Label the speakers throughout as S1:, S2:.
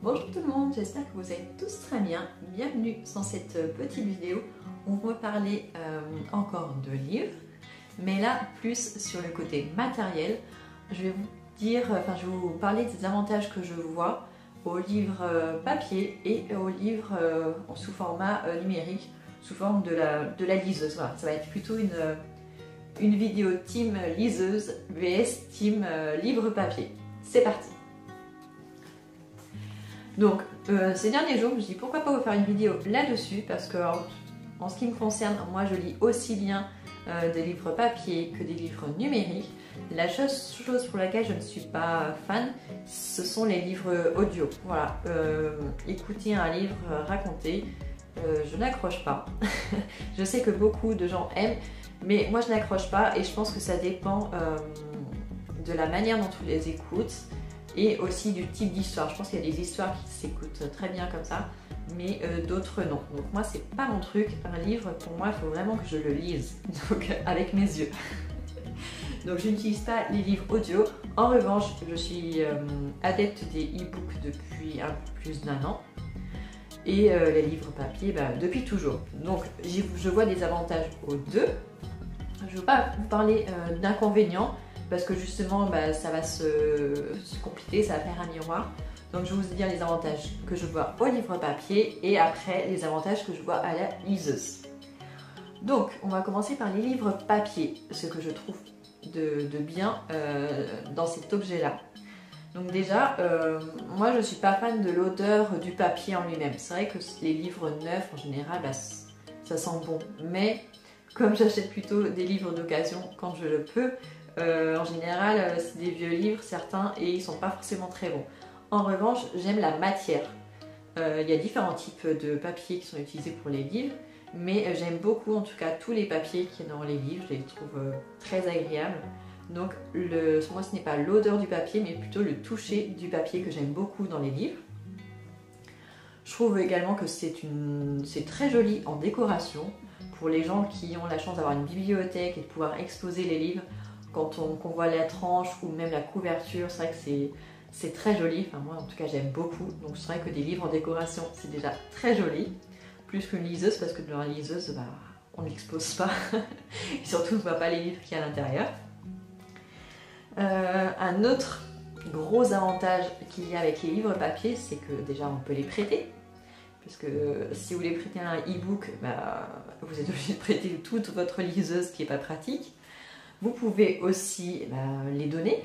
S1: Bonjour tout le monde, j'espère que vous allez tous très bien. Bienvenue dans cette petite vidéo. On va parler encore de livres, mais là plus sur le côté matériel. Je vais vous parler des avantages que je vois aux livres papier et aux livres sous format numérique, sous forme de la liseuse. Voilà, ça va être plutôt une vidéo team liseuse vs team livre papier. C'est parti! Donc ces derniers jours, je me suis dit pourquoi pas vous faire une vidéo là-dessus parce que en ce qui me concerne, moi je lis aussi bien des livres papier que des livres numériques. La chose pour laquelle je ne suis pas fan, ce sont les livres audio. Voilà, écouter un livre raconté, je n'accroche pas. Je sais que beaucoup de gens aiment, mais moi je n'accroche pas et je pense que ça dépend de la manière dont on les écoute. Et aussi du type d'histoire. Je pense qu'il y a des histoires qui s'écoutent très bien comme ça, mais d'autres non. Donc moi c'est pas mon truc. Un livre pour moi il faut vraiment que je le lise, donc avec mes yeux. Donc je n'utilise pas les livres audio. En revanche je suis adepte des e-books depuis un peu plus d'1 an. Et les livres papier depuis toujours. Donc je vois des avantages aux deux. Je ne veux pas vous parler d'inconvénients, parce que justement ça va se compliquer, ça va faire un miroir. Donc je vais vous dire les avantages que je vois au livre papier et après les avantages que je vois à la liseuse. Donc on va commencer par les livres papier, ce que je trouve de bien dans cet objet-là. Donc déjà, moi je ne suis pas fan de l'odeur du papier en lui-même. C'est vrai que les livres neufs en général, ça sent bon. Mais comme j'achète plutôt des livres d'occasion quand je le peux, en général, c'est des vieux livres, certains, et ils sont pas forcément très bons. En revanche, j'aime la matière. Il y a différents types de papiers qui sont utilisés pour les livres, mais j'aime beaucoup, en tout cas, tous les papiers qui sont dans les livres. Je les trouve très agréables. Donc, moi, ce n'est pas l'odeur du papier, mais plutôt le toucher du papier que j'aime beaucoup dans les livres. Je trouve également que c'est très joli en décoration. Pour les gens qui ont la chance d'avoir une bibliothèque et de pouvoir exposer les livres, quand on voit la tranche ou même la couverture, c'est vrai que c'est très joli. Enfin moi en tout cas j'aime beaucoup. Donc c'est vrai que des livres en décoration c'est déjà très joli. Plus qu'une liseuse parce que dans la liseuse on n'expose pas. Et surtout on ne voit pas les livres qu'il y a à l'intérieur. Un autre gros avantage qu'il y a avec les livres papier, c'est que déjà on peut les prêter. Puisque si vous les prêtez à un e-book, vous êtes obligé de prêter toute votre liseuse, ce qui n'est pas pratique. Vous pouvez aussi les donner,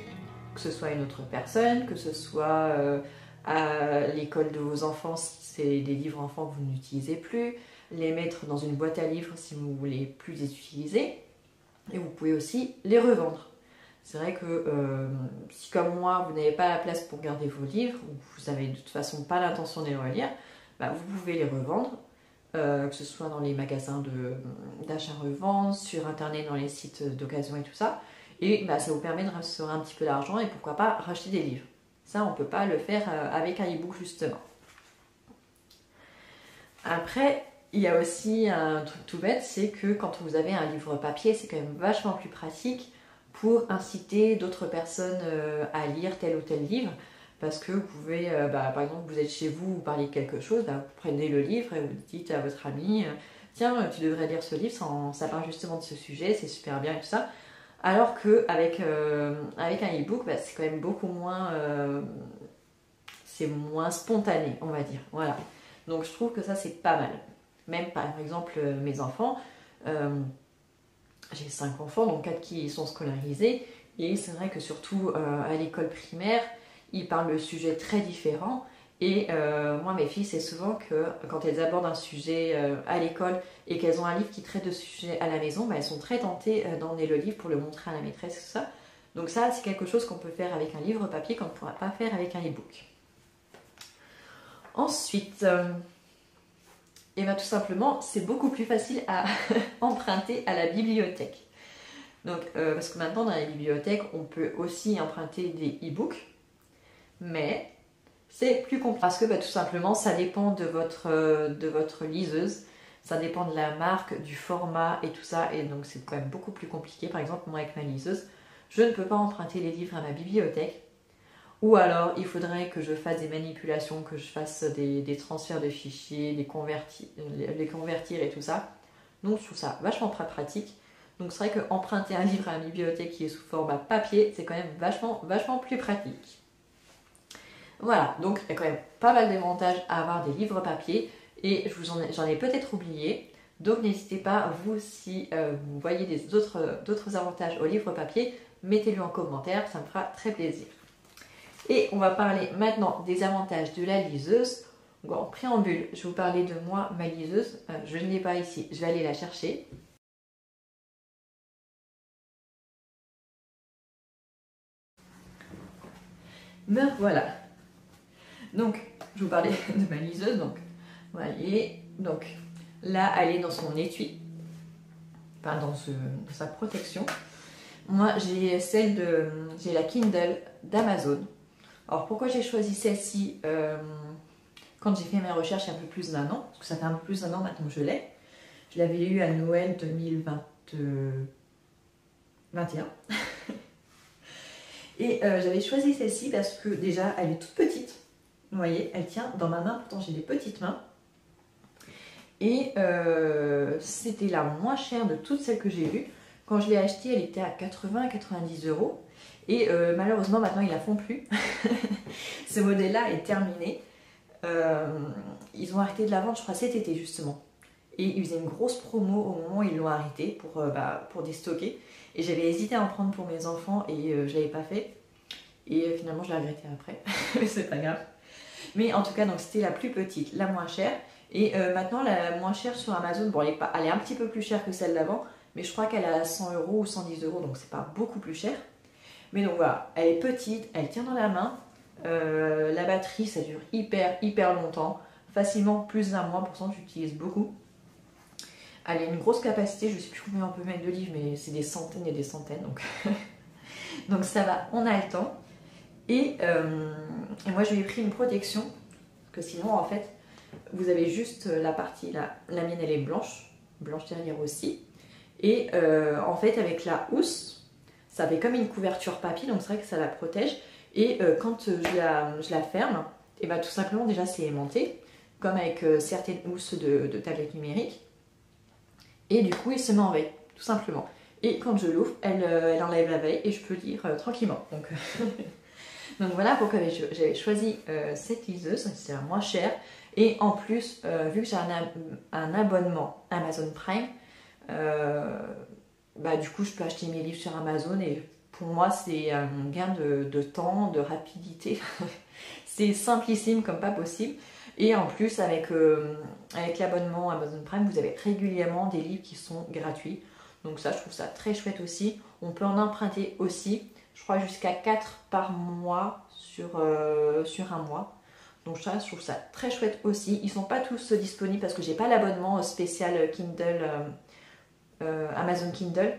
S1: que ce soit à une autre personne, que ce soit à l'école de vos enfants si c'est des livres enfants que vous n'utilisez plus, les mettre dans une boîte à livres si vous ne voulez plus les utiliser, et vous pouvez aussi les revendre. C'est vrai que si comme moi vous n'avez pas la place pour garder vos livres, ou vous n'avez de toute façon pas l'intention de les relire, vous pouvez les revendre. Que ce soit dans les magasins d'achat-revente, sur internet, dans les sites d'occasion et tout ça. Et ça vous permet de recevoir un petit peu d'argent et pourquoi pas racheter des livres. Ça, on ne peut pas le faire avec un e-book justement. Après, il y a aussi un truc tout bête, c'est que quand vous avez un livre papier, c'est quand même vachement plus pratique pour inciter d'autres personnes à lire tel ou tel livre. Parce que vous pouvez, par exemple, vous êtes chez vous, vous parlez de quelque chose, vous prenez le livre et vous dites à votre ami « Tiens, tu devrais lire ce livre, ça parle justement de ce sujet, c'est super bien et tout ça. » Alors qu'avec avec un e-book, c'est quand même beaucoup moins, c'est moins spontané, on va dire. Voilà. Donc je trouve que ça, c'est pas mal. Même par exemple, mes enfants, j'ai 5 enfants, donc 4 qui sont scolarisés. Et c'est vrai que surtout à l'école primaire, ils parlent de sujets très différents et moi mes filles c'est souvent que quand elles abordent un sujet à l'école et qu'elles ont un livre qui traite de ce sujet à la maison, elles sont très tentées d'emmener le livre pour le montrer à la maîtresse et tout ça. Donc ça c'est quelque chose qu'on peut faire avec un livre papier qu'on ne pourra pas faire avec un e-book. Ensuite, tout simplement c'est beaucoup plus facile à emprunter à la bibliothèque. Donc, parce que maintenant dans la bibliothèque on peut aussi emprunter des e-books. Mais c'est plus compliqué parce que tout simplement ça dépend de votre liseuse, ça dépend de la marque, du format et tout ça, et donc c'est quand même beaucoup plus compliqué. Par exemple moi avec ma liseuse, je ne peux pas emprunter les livres à ma bibliothèque. Ou alors il faudrait que je fasse des manipulations, que je fasse des transferts de fichiers, les convertir et tout ça. Donc je trouve ça vachement pratique. Donc c'est vrai qu'emprunter un livre à la bibliothèque qui est sous format papier, c'est quand même vachement plus pratique. Voilà, donc il y a quand même pas mal d'avantages à avoir des livres papier et j'en ai peut-être oublié. Donc n'hésitez pas, vous, si vous voyez d'autres avantages au livre papier, mettez-le en commentaire, ça me fera très plaisir. Et on va parler maintenant des avantages de la liseuse. Donc, en préambule, je vais vous parler de moi, ma liseuse. Je ne l'ai pas ici, je vais aller la chercher. Me voilà. Donc, je vous parlais de ma liseuse. Donc, voilà, donc là, elle est dans son étui, enfin dans sa protection. Moi, j'ai la Kindle d'Amazon. Alors, pourquoi j'ai choisi celle-ci quand j'ai fait mes recherches il y a un peu plus d'un an, parce que ça fait un peu plus d'un an maintenant que je l'ai. Je l'avais eu à Noël 2021. Et j'avais choisi celle-ci parce que déjà, elle est toute petite. Vous voyez, elle tient dans ma main, pourtant j'ai des petites mains. Et c'était la moins chère de toutes celles que j'ai vues. Quand je l'ai achetée, elle était à 80-90 euros. Et malheureusement, maintenant, ils la font plus. Ce modèle-là est terminé. Ils ont arrêté de la vendre, je crois, cet été, justement. Et ils faisaient une grosse promo au moment où ils l'ont arrêté pour déstocker. Et j'avais hésité à en prendre pour mes enfants et je ne l'avais pas fait. Et finalement, je l'ai regretté après. Mais c'est pas grave. Mais en tout cas, donc c'était la plus petite, la moins chère. Et maintenant, la moins chère sur Amazon, bon, elle est un petit peu plus chère que celle d'avant. Mais je crois qu'elle est à 100 euros ou 110 euros, donc c'est pas beaucoup plus cher. Mais donc voilà, elle est petite, elle tient dans la main. La batterie, ça dure hyper longtemps. Facilement plus d'un mois, pourtant j'utilise beaucoup. Elle a une grosse capacité, je sais plus combien on peut mettre de livres, mais c'est des centaines et des centaines. Donc, donc ça va, on a le temps. Et moi je lui ai pris une protection, parce que sinon en fait, vous avez juste la partie là. La mienne elle est blanche derrière aussi. Et en fait avec la housse, ça fait comme une couverture papier, donc c'est vrai que ça la protège. Et quand je la ferme, et bah, tout simplement déjà c'est aimanté, comme avec certaines housses de tablettes numériques. Et du coup il se met en veille, tout simplement. Et quand je l'ouvre, elle enlève la veille et je peux lire tranquillement. Donc, donc voilà pourquoi j'avais choisi cette liseuse, c'est la moins chère. Et en plus, vu que j'ai un abonnement Amazon Prime, bah, du coup je peux acheter mes livres sur Amazon et pour moi c'est un gain de temps, de rapidité. C'est simplissime comme pas possible. Et en plus avec l'abonnement Amazon Prime, vous avez régulièrement des livres qui sont gratuits. Donc ça je trouve ça très chouette aussi. On peut en emprunter aussi, je crois jusqu'à 4 par mois sur un mois. Donc ça, je trouve ça très chouette aussi. Ils ne sont pas tous disponibles parce que j'ai pas l'abonnement spécial Kindle, Amazon Kindle.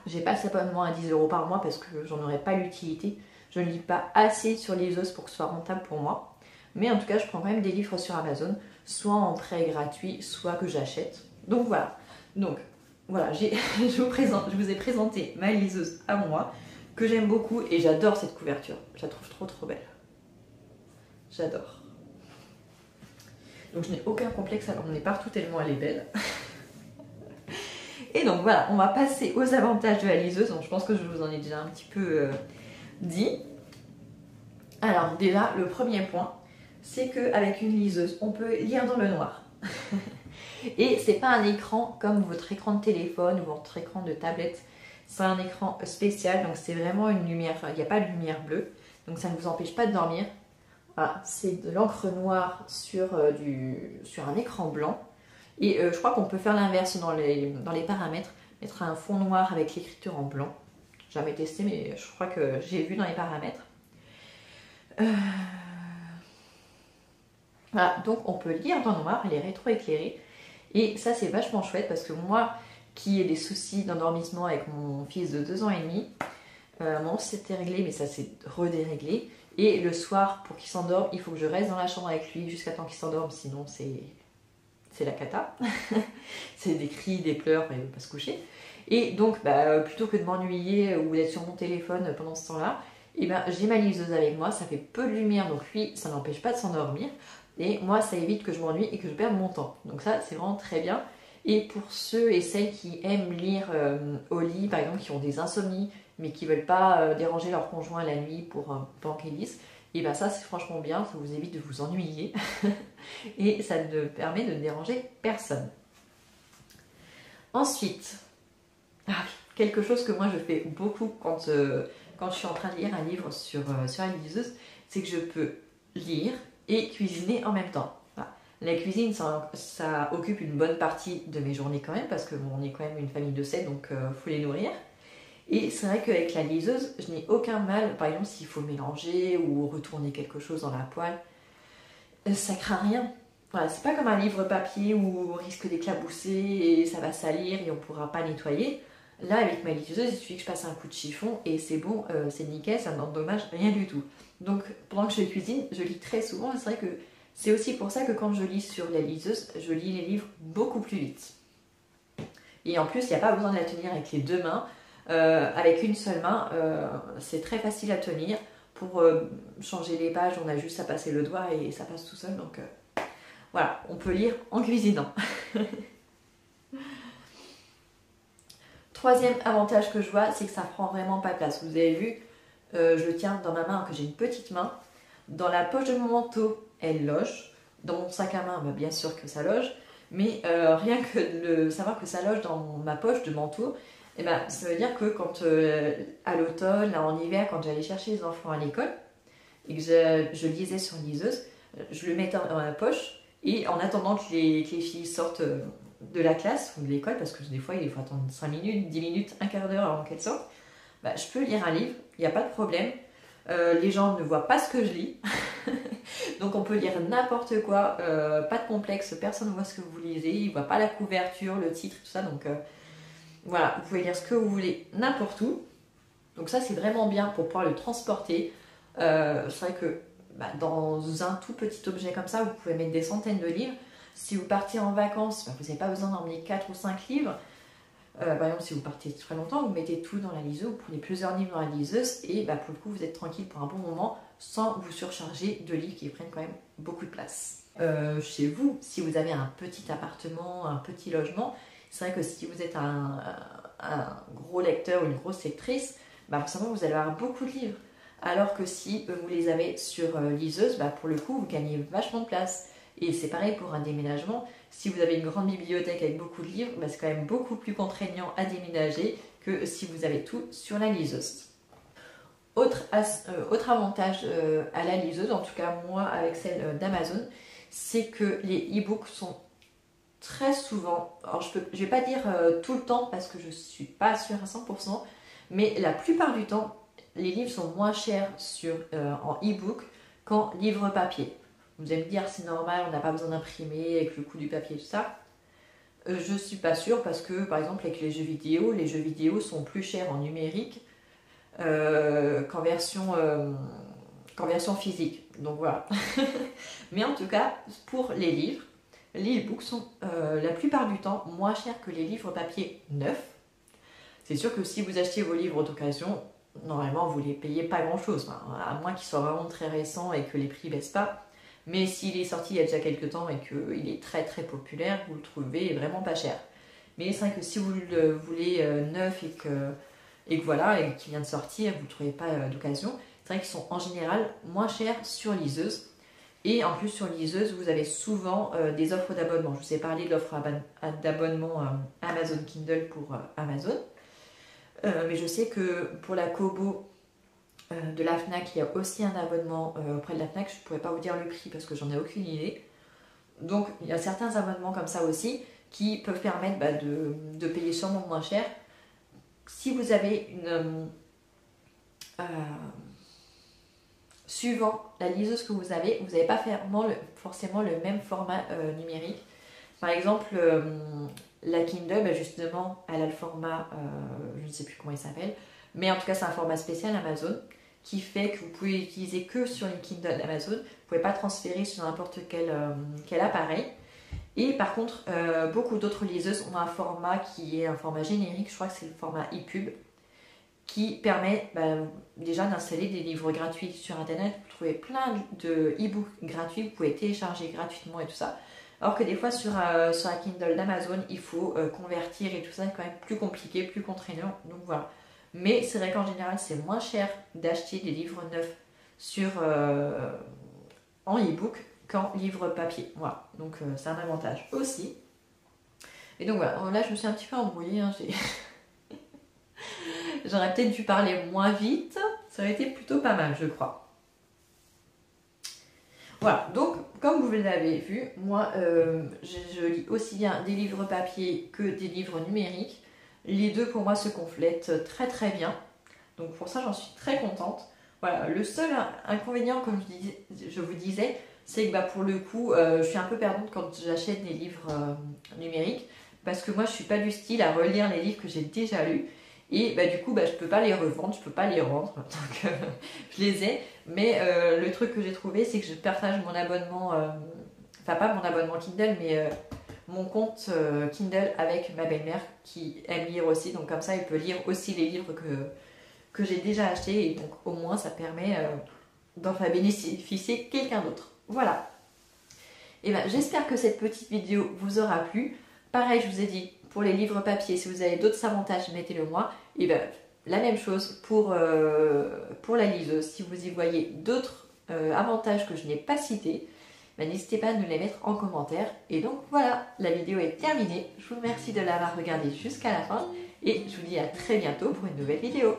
S1: J'ai pas cet abonnement à 10 euros par mois parce que j'en aurais pas l'utilité. Je ne lis pas assez sur les liseuse pour que ce soit rentable pour moi. Mais en tout cas, je prends quand même des livres sur Amazon, soit en prêt gratuit, soit que j'achète. Donc voilà. Donc voilà, je vous ai présenté ma liseuse à moi, que j'aime beaucoup et j'adore cette couverture. Je la trouve trop belle. J'adore. Donc je n'ai aucun complexe à l'emmener partout tellement elle est belle. Et donc voilà, on va passer aux avantages de la liseuse. Donc je pense que je vous en ai déjà un petit peu dit. Alors déjà, le premier point, c'est qu'avec une liseuse, on peut lire dans le noir. Et c'est pas un écran comme votre écran de téléphone ou votre écran de tablette. C'est un écran spécial, donc c'est vraiment une lumière, enfin, il n'y a pas de lumière bleue, donc ça ne vous empêche pas de dormir. Voilà, c'est de l'encre noire sur un écran blanc. Et je crois qu'on peut faire l'inverse dans les paramètres, mettre un fond noir avec l'écriture en blanc. J'ai jamais testé, mais je crois que j'ai vu dans les paramètres. Voilà, donc on peut lire dans le noir, elle est rétro-éclairée. Et ça c'est vachement chouette parce que moi qui ai des soucis d'endormissement avec mon fils de 2 ans et demi, bon c'était réglé mais ça s'est redéréglé. Et le soir pour qu'il s'endorme, il faut que je reste dans la chambre avec lui jusqu'à temps qu'il s'endorme, sinon c'est la cata. C'est des cris, des pleurs, il ne veut pas se coucher. Et donc plutôt que de m'ennuyer ou d'être sur mon téléphone pendant ce temps-là, Et ben j'ai ma liseuse avec moi, ça fait peu de lumière, donc lui ça n'empêche pas de s'endormir. Et moi ça évite que je m'ennuie et que je perde mon temps. Donc ça c'est vraiment très bien. Et pour ceux et celles qui aiment lire au lit, par exemple, qui ont des insomnies, mais qui ne veulent pas déranger leur conjoint la nuit pendant qu'ils lisent, et bien ça c'est franchement bien, ça vous évite de vous ennuyer et ça ne permet de ne déranger personne. Ensuite, quelque chose que moi je fais beaucoup quand je suis en train de lire un livre sur la liseuse, c'est que je peux lire et cuisiner en même temps. Voilà. La cuisine, ça occupe une bonne partie de mes journées quand même, parce qu'on est quand même une famille de 7, donc faut les nourrir. Et c'est vrai qu'avec la liseuse, je n'ai aucun mal, par exemple s'il faut mélanger ou retourner quelque chose dans la poêle, ça craint rien. Voilà, c'est pas comme un livre papier où on risque d'éclabousser et ça va salir et on pourra pas nettoyer. Là, avec ma liseuse, il suffit que je passe un coup de chiffon et c'est bon, c'est nickel, ça n'endommage rien du tout. Donc pendant que je cuisine, je lis très souvent et c'est vrai que c'est aussi pour ça que quand je lis sur la liseuse, je lis les livres beaucoup plus vite. Et en plus, il n'y a pas besoin de la tenir avec les deux mains. Avec une seule main, c'est très facile à tenir. Pour changer les pages, on a juste à passer le doigt et ça passe tout seul. Donc voilà, on peut lire en cuisinant. Troisième avantage que je vois, c'est que ça prend vraiment pas de place. Vous avez vu, je le tiens dans ma main, que j'ai une petite main. Dans la poche de mon manteau, elle loge. Dans mon sac à main, bah, bien sûr que ça loge. Mais rien que de savoir que ça loge dans ma poche de manteau, eh ben, ça veut dire que quand à l'automne, en hiver, quand j'allais chercher les enfants à l'école et que je lisais sur une liseuse, je le mettais dans ma poche et en attendant que les filles sortent de la classe ou de l'école, parce que des fois il faut attendre 5 minutes, 10 minutes, un quart d'heure avant qu'elles sortent, bah, je peux lire un livre, il n'y a pas de problème. Les gens ne voient pas ce que je lis, donc on peut lire n'importe quoi, pas de complexe, personne ne voit ce que vous lisez, ils ne voient pas la couverture, le titre, tout ça, donc voilà, vous pouvez lire ce que vous voulez n'importe où. Donc ça c'est vraiment bien pour pouvoir le transporter. C'est vrai que bah, dans un tout petit objet comme ça, vous pouvez mettre des centaines de livres. Si vous partez en vacances, bah, vous n'avez pas besoin d'emmener 4 ou 5 livres. Par exemple, si vous partez très longtemps, vous mettez tout dans la liseuse, vous prenez plusieurs livres dans la liseuse et bah, pour le coup, vous êtes tranquille pour un bon moment sans vous surcharger de livres qui prennent quand même beaucoup de place. Chez vous, si vous avez un petit appartement, un petit logement, c'est vrai que si vous êtes un gros lecteur ou une grosse lectrice, bah forcément vous allez avoir beaucoup de livres. Alors que si vous les avez sur liseuse, bah pour le coup vous gagnez vachement de place. Et c'est pareil pour un déménagement. Si vous avez une grande bibliothèque avec beaucoup de livres, bah c'est quand même beaucoup plus contraignant à déménager que si vous avez tout sur la liseuse. Autre avantage à la liseuse, en tout cas moi avec celle d'Amazon, c'est que les e-books sont très souvent, alors je vais pas dire tout le temps parce que je suis pas sûre à 100%, mais la plupart du temps, les livres sont moins chers en e-book qu'en livre papier. Vous allez me dire c'est normal, on n'a pas besoin d'imprimer avec le coût du papier et tout ça. Je suis pas sûre parce que par exemple avec les jeux vidéo sont plus chers en numérique qu'en version physique. Donc voilà. Mais en tout cas, pour les livres, les e-books sont la plupart du temps moins chers que les livres papier neufs. C'est sûr que si vous achetez vos livres d'occasion, normalement vous ne les payez pas grand chose, à moins qu'ils soient vraiment très récents et que les prix ne baissent pas. Mais s'il est sorti il y a déjà quelques temps et qu'il est très très populaire, vous le trouvez vraiment pas cher. Mais c'est vrai que si vous le voulez neuf et que voilà, et qu'il vient de sortir, vous ne le trouvez pas d'occasion, c'est vrai qu'ils sont en général moins chers sur liseuse. Et en plus sur liseuse, vous avez souvent des offres d'abonnement. Je vous ai parlé de l'offre d'abonnement Amazon Kindle pour Amazon. Mais je sais que pour la Kobo de la FNAC, il y a aussi un abonnement auprès de la FNAC. Je ne pourrais pas vous dire le prix parce que j'en ai aucune idée. Donc il y a certains abonnements comme ça aussi qui peuvent permettre de payer sûrement moins cher. Si vous avez suivant la liseuse que vous avez, vous n'avez pas forcément le même format numérique. Par exemple, la Kindle, bah justement, elle a le format, je ne sais plus comment il s'appelle, mais en tout cas c'est un format spécial Amazon qui fait que vous pouvez l'utiliser que sur les Kindle d'Amazon. Vous ne pouvez pas transférer sur n'importe quel appareil. Et par contre, beaucoup d'autres liseuses ont un format qui est un format générique, je crois que c'est le format ePub. qui permet déjà d'installer des livres gratuits sur internet. Vous trouvez plein de e-books gratuits, vous pouvez télécharger gratuitement et tout ça. Alors que des fois sur la Kindle d'Amazon, il faut convertir et tout ça, c'est quand même plus compliqué, plus contraignant. Donc voilà. Mais c'est vrai qu'en général, c'est moins cher d'acheter des livres neufs en e-book qu'en livre papier. Voilà. Donc c'est un avantage aussi. Et donc voilà, là je me suis un petit peu embrouillée. Hein, j'aurais peut-être dû parler moins vite. Ça aurait été plutôt pas mal, je crois. Voilà, donc comme vous l'avez vu, moi je lis aussi bien des livres papier que des livres numériques. Les deux pour moi se complètent très très bien. Donc pour ça j'en suis très contente. Voilà, le seul inconvénient, comme je vous disais, c'est que pour le coup, je suis un peu perdante quand j'achète des livres numériques. Parce que moi je suis pas du style à relire les livres que j'ai déjà lus. Et du coup, je peux pas les revendre, je peux pas les rendre. Donc je les ai. Mais le truc que j'ai trouvé, c'est que je partage mon abonnement, enfin pas mon abonnement Kindle, mais mon compte Kindle avec ma belle-mère qui aime lire aussi. Donc comme ça, elle peut lire aussi les livres que j'ai déjà achetés. Et donc au moins, ça permet d'en faire bénéficier quelqu'un d'autre. Voilà. Et j'espère que cette petite vidéo vous aura plu. Pareil, je vous ai dit, pour les livres papier, si vous avez d'autres avantages, mettez-le moi. Et la même chose pour la liseuse. Si vous y voyez d'autres avantages que je n'ai pas cités, n'hésitez pas à nous les mettre en commentaire. Et donc voilà, la vidéo est terminée. Je vous remercie de l'avoir regardée jusqu'à la fin. Et je vous dis à très bientôt pour une nouvelle vidéo.